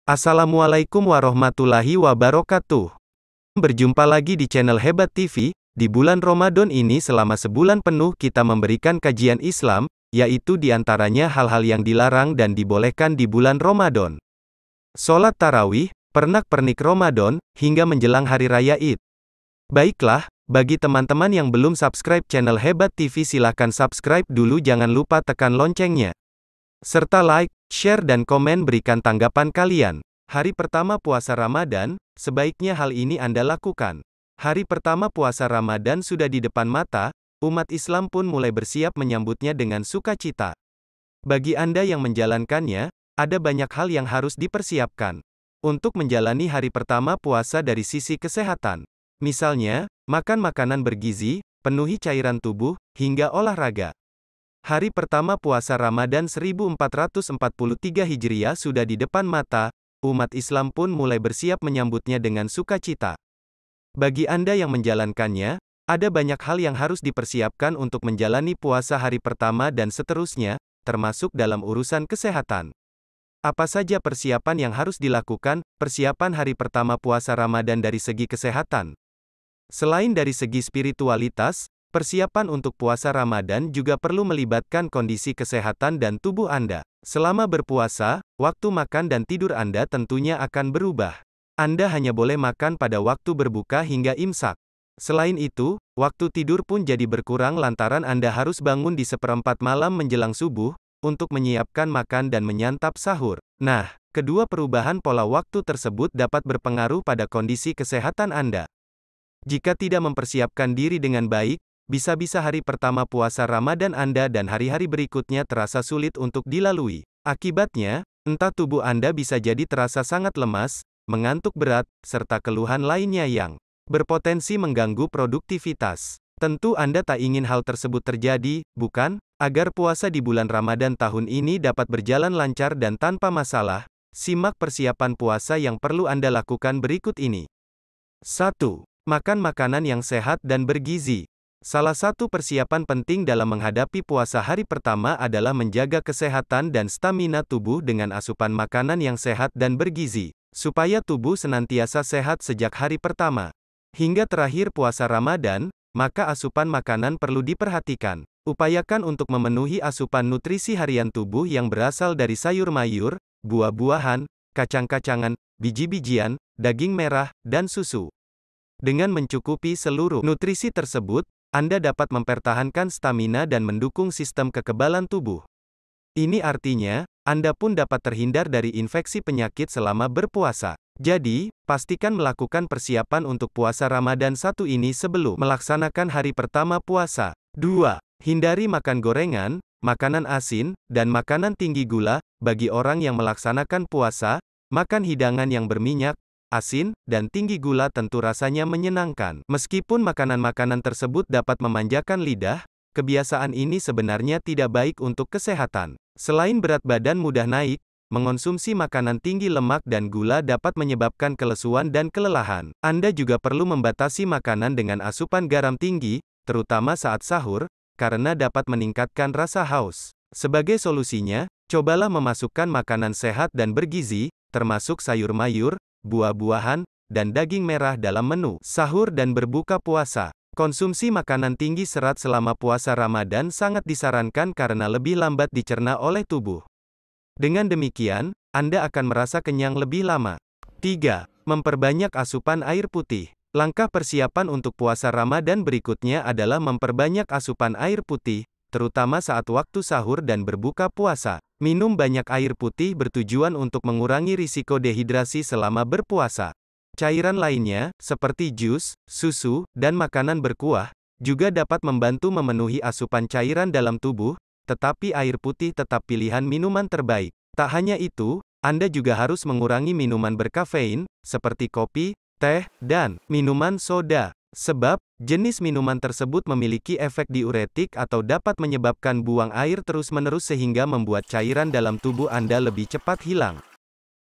Assalamualaikum warahmatullahi wabarakatuh. Berjumpa lagi di channel Hebat TV. Di bulan Ramadan ini selama sebulan penuh kita memberikan kajian Islam, yaitu diantaranya hal-hal yang dilarang dan dibolehkan di bulan Ramadan. Sholat tarawih, pernak-pernik Ramadan, hingga menjelang Hari Raya Id. Baiklah, bagi teman-teman yang belum subscribe channel Hebat TV silahkan subscribe dulu, jangan lupa tekan loncengnya. Serta like, share dan komen berikan tanggapan kalian. Hari pertama puasa Ramadan, sebaiknya hal ini Anda lakukan. Hari pertama puasa Ramadan sudah di depan mata, umat Islam pun mulai bersiap menyambutnya dengan sukacita. Bagi Anda yang menjalankannya, ada banyak hal yang harus dipersiapkan. Untuk menjalani hari pertama puasa dari sisi kesehatan. Misalnya, makan makanan bergizi, penuhi cairan tubuh, hingga olahraga. Hari pertama puasa Ramadan 1443 Hijriah sudah di depan mata, umat Islam pun mulai bersiap menyambutnya dengan sukacita. Bagi Anda yang menjalankannya, ada banyak hal yang harus dipersiapkan untuk menjalani puasa hari pertama dan seterusnya, termasuk dalam urusan kesehatan. Apa saja persiapan yang harus dilakukan, persiapan hari pertama puasa Ramadan dari segi kesehatan? Selain dari segi spiritualitas, persiapan untuk puasa Ramadan juga perlu melibatkan kondisi kesehatan dan tubuh Anda. Selama berpuasa, waktu makan dan tidur Anda tentunya akan berubah. Anda hanya boleh makan pada waktu berbuka hingga imsak. Selain itu, waktu tidur pun jadi berkurang lantaran Anda harus bangun di seperempat malam menjelang subuh, untuk menyiapkan makan dan menyantap sahur. Nah, kedua perubahan pola waktu tersebut dapat berpengaruh pada kondisi kesehatan Anda. Jika tidak mempersiapkan diri dengan baik, bisa-bisa hari pertama puasa Ramadan Anda dan hari-hari berikutnya terasa sulit untuk dilalui. Akibatnya, entah tubuh Anda bisa jadi terasa sangat lemas, mengantuk berat, serta keluhan lainnya yang berpotensi mengganggu produktivitas. Tentu Anda tak ingin hal tersebut terjadi, bukan? Agar puasa di bulan Ramadan tahun ini dapat berjalan lancar dan tanpa masalah, simak persiapan puasa yang perlu Anda lakukan berikut ini. 1. Makan makanan yang sehat dan bergizi. Salah satu persiapan penting dalam menghadapi puasa hari pertama adalah menjaga kesehatan dan stamina tubuh dengan asupan makanan yang sehat dan bergizi, supaya tubuh senantiasa sehat sejak hari pertama hingga terakhir puasa Ramadan, maka asupan makanan perlu diperhatikan. Upayakan untuk memenuhi asupan nutrisi harian tubuh yang berasal dari sayur-mayur, buah-buahan, kacang-kacangan, biji-bijian, daging merah, dan susu. Dengan mencukupi seluruh nutrisi tersebut, Anda dapat mempertahankan stamina dan mendukung sistem kekebalan tubuh. Ini artinya, Anda pun dapat terhindar dari infeksi penyakit selama berpuasa. Jadi, pastikan melakukan persiapan untuk puasa Ramadan 1 ini sebelum melaksanakan hari pertama puasa. 2. Hindari makan gorengan, makanan asin, dan makanan tinggi gula. Bagi orang yang melaksanakan puasa, makan hidangan yang berminyak, asin, dan tinggi gula tentu rasanya menyenangkan. Meskipun makanan-makanan tersebut dapat memanjakan lidah, kebiasaan ini sebenarnya tidak baik untuk kesehatan. Selain berat badan mudah naik, mengonsumsi makanan tinggi lemak dan gula dapat menyebabkan kelesuan dan kelelahan. Anda juga perlu membatasi makanan dengan asupan garam tinggi, terutama saat sahur, karena dapat meningkatkan rasa haus. Sebagai solusinya, cobalah memasukkan makanan sehat dan bergizi, termasuk sayur-mayur, buah-buahan, dan daging merah dalam menu sahur dan berbuka puasa. Konsumsi makanan tinggi serat selama puasa Ramadan sangat disarankan karena lebih lambat dicerna oleh tubuh. Dengan demikian, Anda akan merasa kenyang lebih lama. 3. Memperbanyak asupan air putih. Langkah persiapan untuk puasa Ramadan berikutnya adalah memperbanyak asupan air putih, terutama saat waktu sahur dan berbuka puasa. Minum banyak air putih bertujuan untuk mengurangi risiko dehidrasi selama berpuasa. Cairan lainnya, seperti jus, susu, dan makanan berkuah, juga dapat membantu memenuhi asupan cairan dalam tubuh, tetapi air putih tetap pilihan minuman terbaik. Tak hanya itu, Anda juga harus mengurangi minuman berkafein, seperti kopi, teh, dan minuman soda. Sebab, jenis minuman tersebut memiliki efek diuretik atau dapat menyebabkan buang air terus-menerus sehingga membuat cairan dalam tubuh Anda lebih cepat hilang.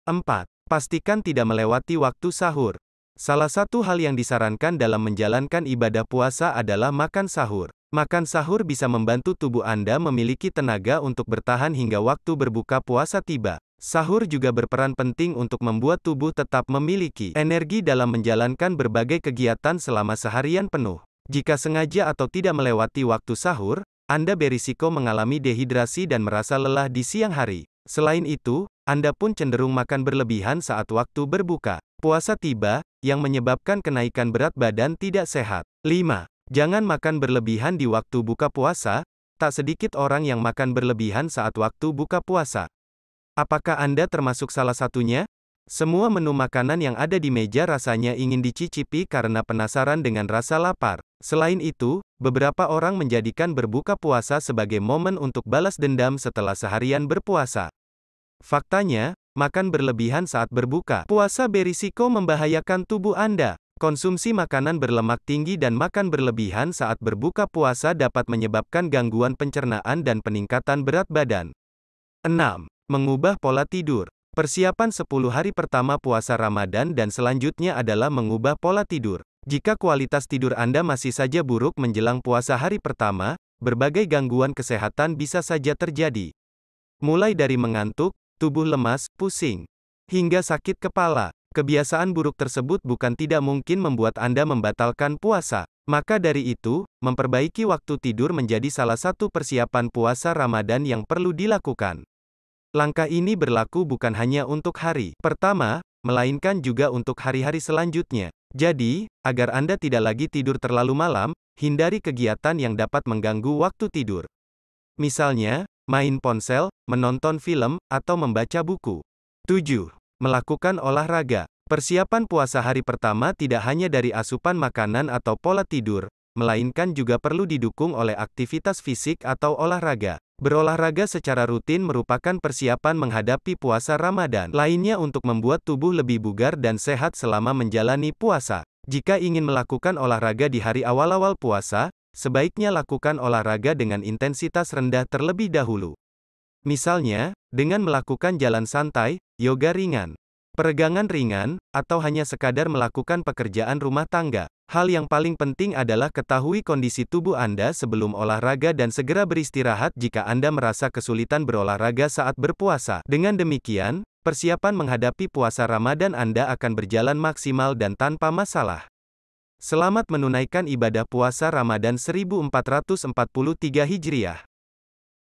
4. Pastikan tidak melewati waktu sahur. Salah satu hal yang disarankan dalam menjalankan ibadah puasa adalah makan sahur. Makan sahur bisa membantu tubuh Anda memiliki tenaga untuk bertahan hingga waktu berbuka puasa tiba. Sahur juga berperan penting untuk membuat tubuh tetap memiliki energi dalam menjalankan berbagai kegiatan selama seharian penuh. Jika sengaja atau tidak melewati waktu sahur, Anda berisiko mengalami dehidrasi dan merasa lelah di siang hari. Selain itu, Anda pun cenderung makan berlebihan saat waktu berbuka puasa tiba, yang menyebabkan kenaikan berat badan tidak sehat. 5. Jangan makan berlebihan di waktu buka puasa. Tak sedikit orang yang makan berlebihan saat waktu buka puasa. Apakah Anda termasuk salah satunya? Semua menu makanan yang ada di meja rasanya ingin dicicipi karena penasaran dengan rasa lapar. Selain itu, beberapa orang menjadikan berbuka puasa sebagai momen untuk balas dendam setelah seharian berpuasa. Faktanya, makan berlebihan saat berbuka puasa berisiko membahayakan tubuh Anda. Konsumsi makanan berlemak tinggi dan makan berlebihan saat berbuka puasa dapat menyebabkan gangguan pencernaan dan peningkatan berat badan. 6. Mengubah pola tidur. Persiapan 10 hari pertama puasa Ramadan dan selanjutnya adalah mengubah pola tidur. Jika kualitas tidur Anda masih saja buruk menjelang puasa hari pertama, berbagai gangguan kesehatan bisa saja terjadi. Mulai dari mengantuk, tubuh lemas, pusing, hingga sakit kepala. Kebiasaan buruk tersebut bukan tidak mungkin membuat Anda membatalkan puasa. Maka dari itu, memperbaiki waktu tidur menjadi salah satu persiapan puasa Ramadan yang perlu dilakukan. Langkah ini berlaku bukan hanya untuk hari pertama, melainkan juga untuk hari-hari selanjutnya. Jadi, agar Anda tidak lagi tidur terlalu malam, hindari kegiatan yang dapat mengganggu waktu tidur. Misalnya, main ponsel, menonton film, atau membaca buku. 7. Melakukan olahraga. Persiapan puasa hari pertama tidak hanya dari asupan makanan atau pola tidur, melainkan juga perlu didukung oleh aktivitas fisik atau olahraga. Berolahraga secara rutin merupakan persiapan menghadapi puasa Ramadan. Lainnya untuk membuat tubuh lebih bugar dan sehat selama menjalani puasa. Jika ingin melakukan olahraga di hari awal-awal puasa, sebaiknya lakukan olahraga dengan intensitas rendah terlebih dahulu. Misalnya, dengan melakukan jalan santai, yoga ringan, peregangan ringan, atau hanya sekadar melakukan pekerjaan rumah tangga. Hal yang paling penting adalah ketahui kondisi tubuh Anda sebelum olahraga dan segera beristirahat jika Anda merasa kesulitan berolahraga saat berpuasa. Dengan demikian, persiapan menghadapi puasa Ramadan Anda akan berjalan maksimal dan tanpa masalah. Selamat menunaikan ibadah puasa Ramadan 1443 Hijriah.